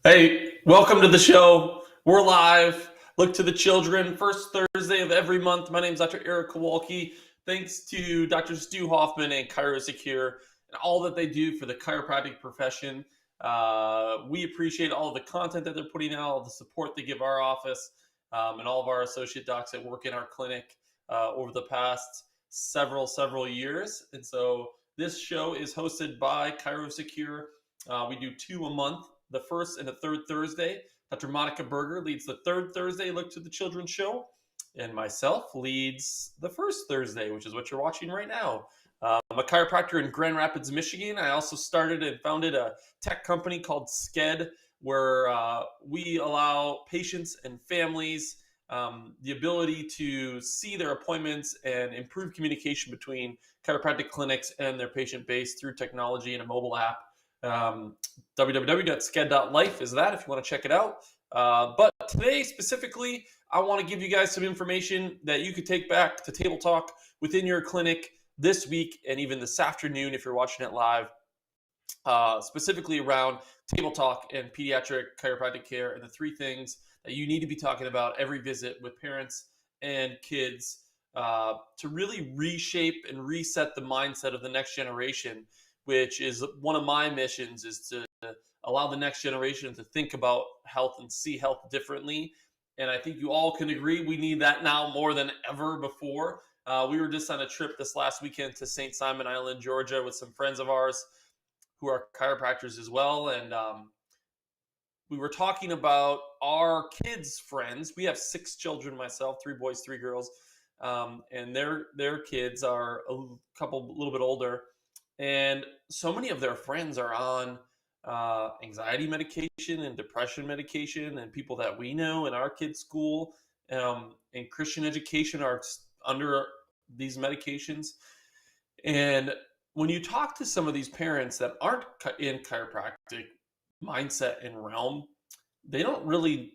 Hey, welcome to the show. We're live. Look to the children. First Thursday of every month. My name is Dr. Eric Kowalski. Thanks to Dr. Stu Hoffman and ChiroSecure and all that they do for the chiropractic profession. We appreciate all the content that they're putting out, all the support they give our office, and all of our associate docs that work in our clinic over the past several years. And so this show is hosted by ChiroSecure. We do two a month, the first and the third Thursday. Dr. Monica Berger leads the third Thursday Look to the Children show, and myself leads the first Thursday, which is what you're watching right now. I'm a chiropractor in Grand Rapids, Michigan. I also started and founded a tech company called Sked, where we allow patients and families the ability to see their appointments and improve communication between chiropractic clinics and their patient base through technology and a mobile app. www.sked.life is that if you want to check it out. But today specifically, I want to give you guys some information that you could take back to Table Talk within your clinic this week and even this afternoon if you're watching it live, specifically around Table Talk and pediatric chiropractic care and the three things that you need to be talking about every visit with parents and kids to really reshape and reset the mindset of the next generation, which is one of my missions, is to allow the next generation to think about health and see health differently. And I think you all can agree we need that now more than ever before. We were just on a trip this last weekend to St. Simon Island, Georgia, with some friends of ours who are chiropractors as well. And we were talking about our kids' friends. We have 6 children myself, 3 boys, 3 girls. And their kids are a little bit older. And so many of their friends are on anxiety medication and depression medication, and people that we know in our kids' school and Christian education are under these medications. And when you talk to some of these parents that aren't in chiropractic mindset and realm, they don't really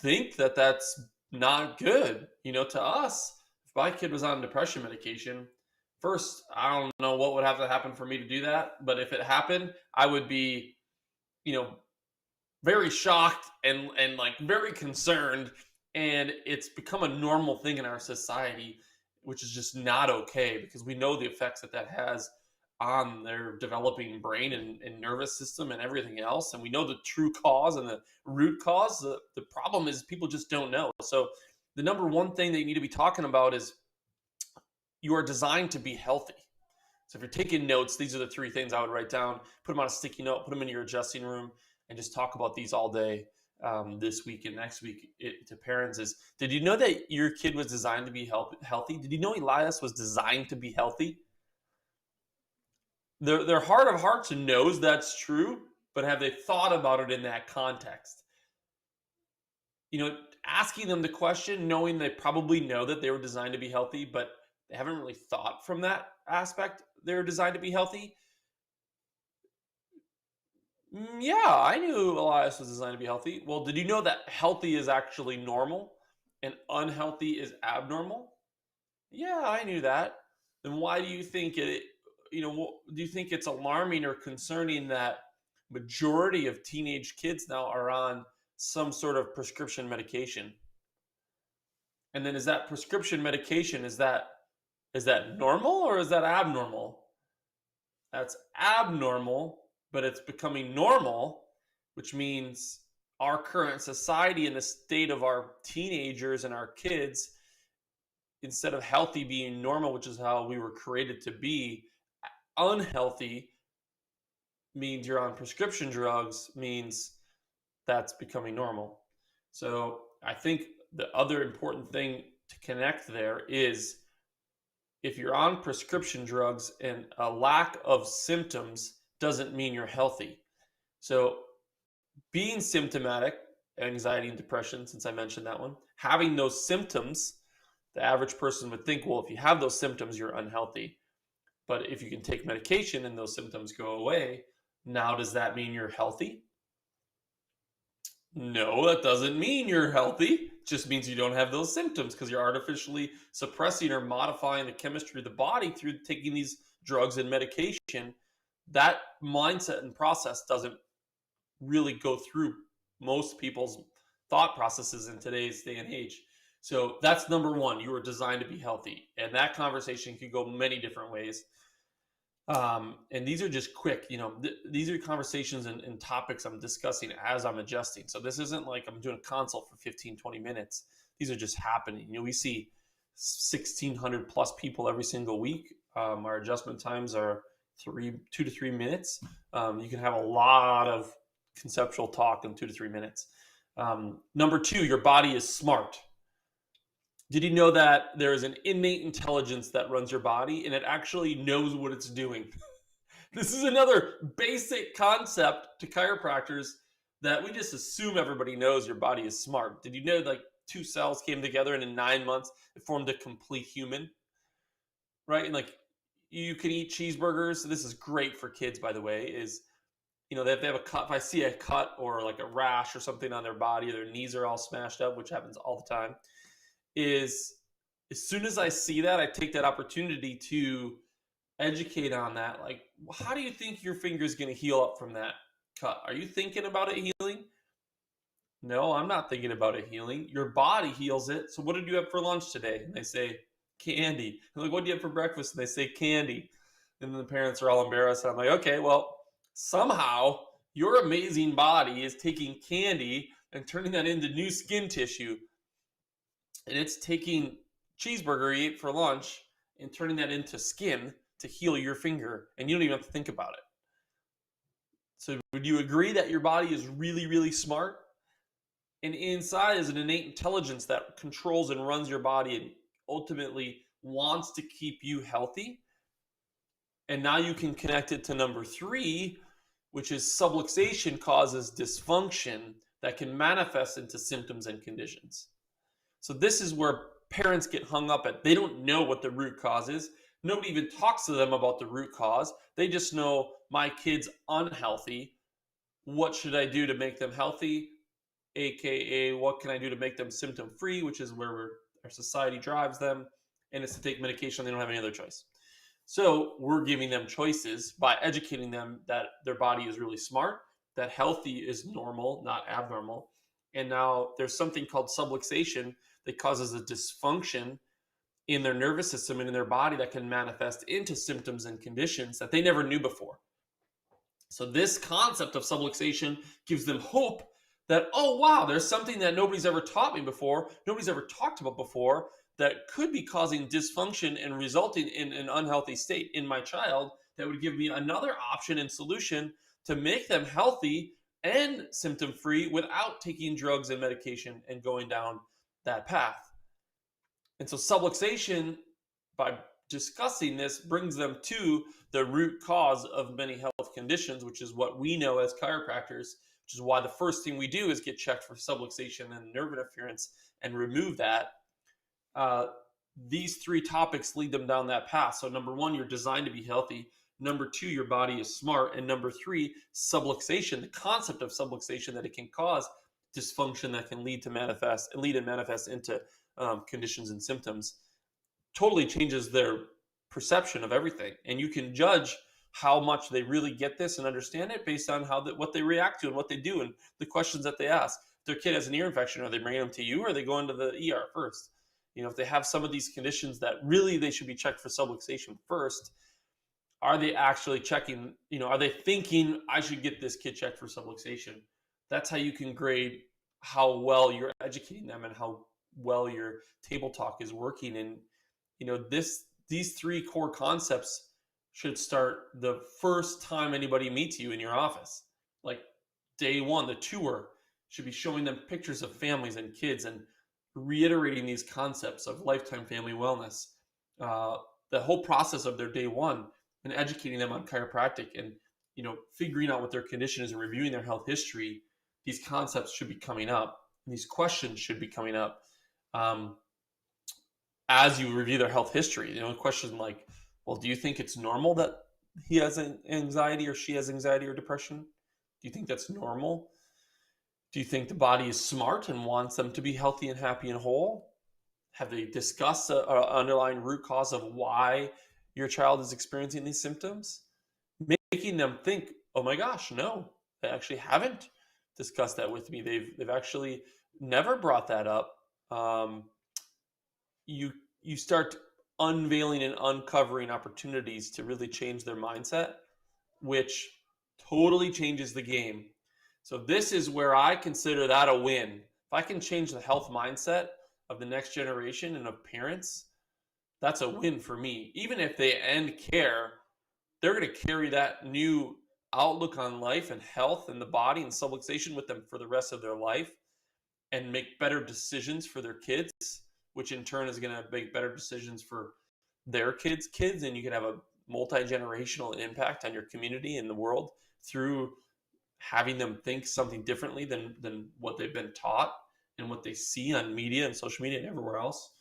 think that that's not good. To us, if my kid was on depression medication, first, I don't know what would have to happen for me to do that. But if it happened, I would be, very shocked and like very concerned. And it's become a normal thing in our society, which is just not okay because we know the effects that has on their developing brain and nervous system and everything else. And we know the true cause and the root cause. The problem is people just don't know. So the number one thing that you need to be talking about is you are designed to be healthy. So if you're taking notes, these are the 3 things I would write down, put them on a sticky note, put them in your adjusting room, and just talk about these all day this week and next week to parents is, did you know that your kid was designed to be healthy? Did you know Elias was designed to be healthy? Their heart of hearts knows that's true, but have they thought about it in that context? Asking them the question, knowing they probably know that they were designed to be healthy, but they haven't really thought from that aspect they were designed to be healthy. Yeah, I knew Elias was designed to be healthy. Well, did you know that healthy is actually normal and unhealthy is abnormal? Yeah, I knew that. Then why do you think do you think it's alarming or concerning that majority of teenage kids now are on some sort of prescription medication? And then is that prescription medication, is that normal or is that abnormal? That's abnormal, but it's becoming normal, which means our current society and the state of our teenagers and our kids, instead of healthy being normal, which is how we were created to be, unhealthy means you're on prescription drugs, means that's becoming normal. So I think the other important thing to connect there is, if you're on prescription drugs and a lack of symptoms doesn't mean you're healthy. So being symptomatic, anxiety and depression, since I mentioned that one, having those symptoms, the average person would think, well, if you have those symptoms, you're unhealthy. But if you can take medication and those symptoms go away, now does that mean you're healthy? No, that doesn't mean you're healthy. It just means you don't have those symptoms because you're artificially suppressing or modifying the chemistry of the body through taking these drugs and medication. That mindset and process doesn't really go through most people's thought processes in today's day and age. So that's number one. You were designed to be healthy, and that conversation could go many different ways. And these are just quick, these are conversations and topics I'm discussing as I'm adjusting. So this isn't like I'm doing a consult for 15, 20 minutes. These are just happening. We see 1,600 plus people every single week. Our adjustment times are 2 to 3 minutes. You can have a lot of conceptual talk in 2 to 3 minutes. Number two, your body is smart. Did you know that there is an innate intelligence that runs your body and it actually knows what it's doing? This is another basic concept to chiropractors that we just assume everybody knows your body is smart. Did you know like 2 cells came together and in 9 months it formed a complete human? Right? And like you can eat cheeseburgers. This is great for kids, by the way, is if they have a cut, if I see a cut or like a rash or something on their body, their knees are all smashed up, which happens all the time, is as soon as I see that, I take that opportunity to educate on that. Like, how do you think your finger is going to heal up from that cut? Are you thinking about it healing? No, I'm not thinking about it healing. Your body heals it. So what did you have for lunch today? And they say, candy. I'm like, what do you have for breakfast? And they say, candy. And then the parents are all embarrassed. I'm like, okay, well, somehow your amazing body is taking candy and turning that into new skin tissue. And it's taking cheeseburger you ate for lunch and turning that into skin to heal your finger. And you don't even have to think about it. So would you agree that your body is really, really smart? And inside is an innate intelligence that controls and runs your body and ultimately wants to keep you healthy. And now you can connect it to number 3, which is subluxation causes dysfunction that can manifest into symptoms and conditions. So this is where parents get hung up at. They don't know what the root cause is. Nobody even talks to them about the root cause. They just know my kid's unhealthy. What should I do to make them healthy? AKA, what can I do to make them symptom free, which is where our society drives them. And it's to take medication. They don't have any other choice. So we're giving them choices by educating them that their body is really smart, that healthy is normal, not abnormal. And now there's something called subluxation that causes a dysfunction in their nervous system and in their body that can manifest into symptoms and conditions that they never knew before. So this concept of subluxation gives them hope that, oh, wow, there's something that nobody's ever taught me before, nobody's ever talked about before, that could be causing dysfunction and resulting in an unhealthy state in my child that would give me another option and solution to make them healthy and symptom-free without taking drugs and medication and going down that path. And so subluxation, by discussing this, brings them to the root cause of many health conditions, which is what we know as chiropractors, which is why the first thing we do is get checked for subluxation and nerve interference and remove that. These 3 topics lead them down that path. So number 1, you're designed to be healthy. Number 2, your body is smart. And number 3, subluxation, the concept of subluxation, that it can cause dysfunction that can lead and manifest into conditions and symptoms, totally changes their perception of everything. And you can judge how much they really get this and understand it based on what they react to and what they do and the questions that they ask. If their kid has an ear infection, are they bringing them to you or are they going to the ER first? If they have some of these conditions that really they should be checked for subluxation first, are they actually checking, are they thinking I should get this kid checked for subluxation? That's how you can grade how well you're educating them and how well your table talk is working. And, these 3 core concepts should start the first time anybody meets you in your office. Like day 1, the tour should be showing them pictures of families and kids and reiterating these concepts of lifetime family wellness, the whole process of their day 1, and educating them on chiropractic and, figuring out what their condition is and reviewing their health history. These concepts should be coming up. And these questions should be coming up as you review their health history. A question like, well, do you think it's normal that he has anxiety or she has anxiety or depression? Do you think that's normal? Do you think the body is smart and wants them to be healthy and happy and whole? Have they discussed an underlying root cause of why your child is experiencing these symptoms? Making them think, oh my gosh, no, they actually haven't. discussed that with me. They've actually never brought that up. Um, you you start unveiling and uncovering opportunities to really change their mindset, which totally changes the game. So this is where I consider that a win. If I can change the health mindset of the next generation and of parents, that's a win for me. Even if they end care, they're going to carry that new outlook on life and health and the body and subluxation with them for the rest of their life and make better decisions for their kids, which in turn is going to make better decisions for their kids, and you can have a multi-generational impact on your community and the world through having them think something differently than what they've been taught and what they see on media and social media and everywhere else.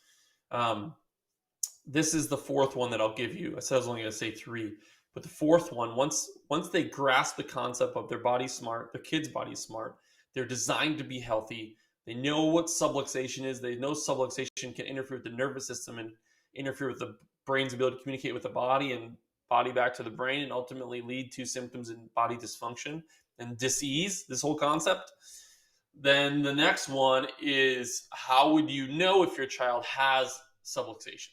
This is the fourth one that I'll give you. I said I was only going to say three, but the fourth one, once they grasp the concept of their body smart, their kid's body smart, they're designed to be healthy. They know what subluxation is. They know subluxation can interfere with the nervous system and interfere with the brain's ability to communicate with the body and body back to the brain, and ultimately lead to symptoms in body dysfunction and dis-ease, this whole concept. Then the next one is, how would you know if your child has subluxation?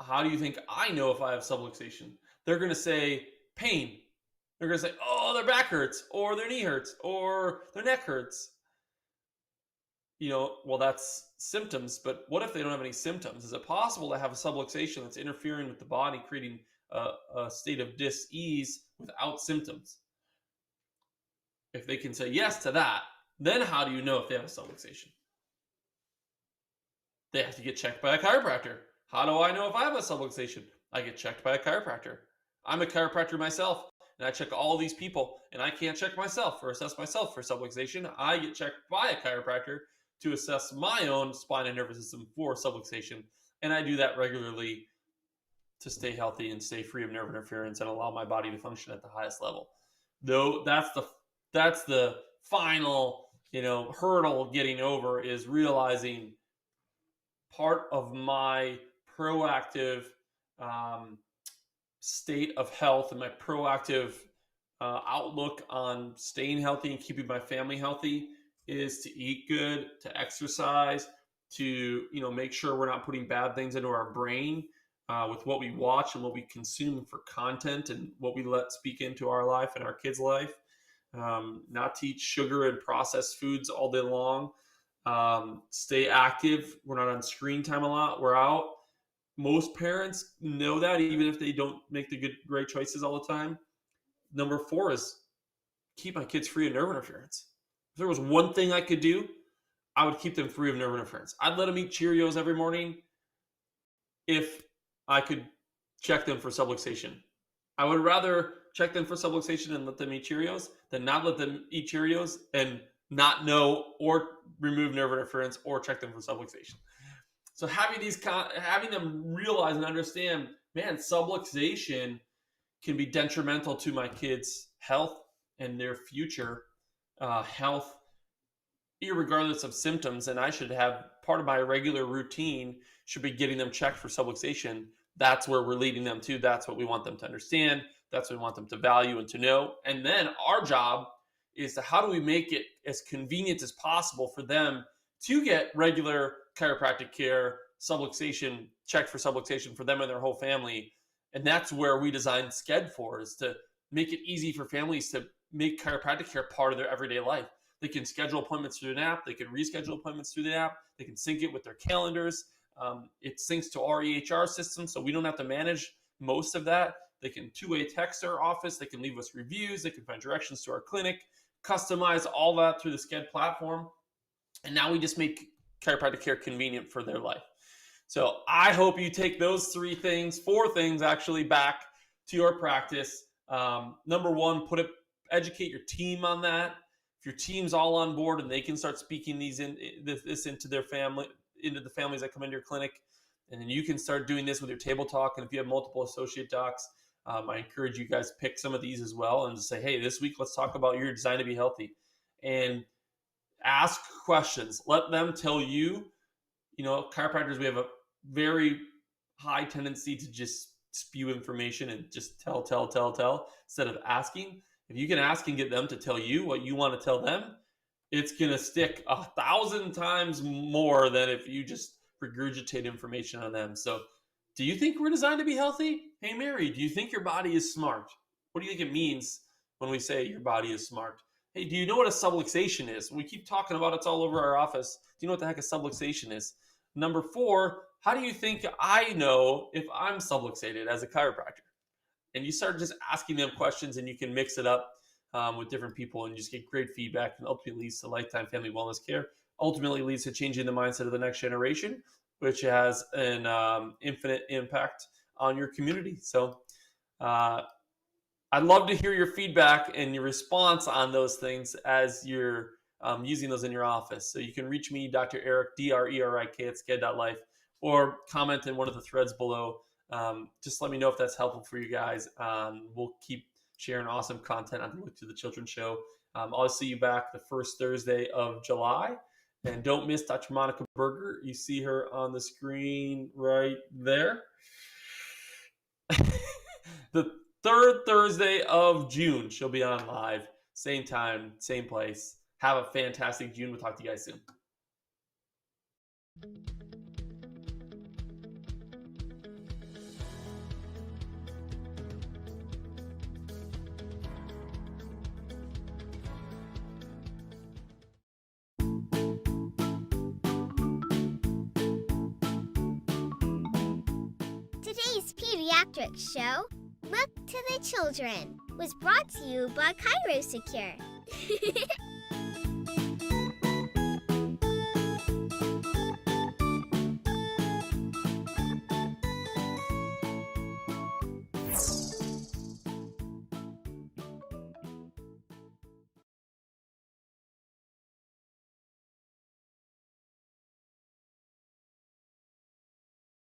How do you think I know if I have subluxation? They're going to say pain. They're going to say, oh, their back hurts, or their knee hurts, or their neck hurts. Well, that's symptoms, but what if they don't have any symptoms? Is it possible to have a subluxation that's interfering with the body, creating a state of dis-ease without symptoms? If they can say yes to that, then how do you know if they have a subluxation? They have to get checked by a chiropractor. How do I know if I have a subluxation? I get checked by a chiropractor. I'm a chiropractor myself, and I check all these people, and I can't check myself or assess myself for subluxation. I get checked by a chiropractor to assess my own spine and nervous system for subluxation, and I do that regularly to stay healthy and stay free of nerve interference and allow my body to function at the highest level. Though that's the final hurdle getting over, is realizing part of my proactive state of health and my proactive outlook on staying healthy and keeping my family healthy is to eat good, to exercise, to make sure we're not putting bad things into our brain with what we watch and what we consume for content and what we let speak into our life and our kids' life. Not to eat sugar and processed foods all day long. Stay active. We're not on screen time a lot. We're out. Most parents know that, even if they don't make the great choices all the time. Number 4 is keep my kids free of nerve interference. If there was one thing I could do, I would keep them free of nerve interference. I'd let them eat Cheerios every morning if I could check them for subluxation. I would rather check them for subluxation and let them eat Cheerios than not let them eat Cheerios and not know or remove nerve interference or check them for subluxation. So having them realize and understand, man, subluxation can be detrimental to my kids' health and their future health, irregardless of symptoms. And I should have part of my regular routine should be getting them checked for subluxation. That's where we're leading them to. That's what we want them to understand. That's what we want them to value and to know. And then our job is to, how do we make it as convenient as possible for them to get regular chiropractic care, subluxation, checked for subluxation for them and their whole family. And that's where we designed Sked for, is to make it easy for families to make chiropractic care part of their everyday life. They can schedule appointments through an app. They can reschedule appointments through the app. They can sync it with their calendars. It syncs to our EHR system, so we don't have to manage most of that. They can two-way text our office. They can leave us reviews. They can find directions to our clinic, customize all that through the Sked platform. And now we just make chiropractic care convenient for their life. So I hope you take those 4 things actually, back to your practice. Number 1, educate your team on that. If your team's all on board and they can start speaking this into their family, into the families that come into your clinic, and then you can start doing this with your table talk. And if you have multiple associate docs, I encourage you guys pick some of these as well and say, hey, this week let's talk about your design to be healthy, and ask questions. Let them tell you. Chiropractors, we have a very high tendency to just spew information and just tell instead of asking. If you can ask and get them to tell you what you want to tell them, it's going to stick 1,000 times more than if you just regurgitate information on them. So, do you think we're designed to be healthy? Hey, Mary, do you think your body is smart? What do you think it means when we say your body is smart? Hey, do you know what a subluxation is? We keep talking about it's all over our office. Do you know what the heck a subluxation is? Number 4, how do you think I know if I'm subluxated as a chiropractor? And you start just asking them questions, and you can mix it up with different people and just get great feedback, and ultimately leads to lifetime family wellness care. Ultimately leads to changing the mindset of the next generation, which has an infinite impact on your community. So I'd love to hear your feedback and your response on those things as you're using those in your office. So you can reach me, Dr. Eric, DRERIK at sked.life, or comment in one of the threads below. Just let me know if that's helpful for you guys. We'll keep sharing awesome content on the Look to the Children show. I'll see you back the first Thursday of July. And don't miss Dr. Monica Berger. You see her on the screen right there. The third Thursday of June, she'll be on live. Same time, same place. Have a fantastic June. We'll talk to you guys soon. Today's pediatric show, Look to the Children, was brought to you by ChiroSecure.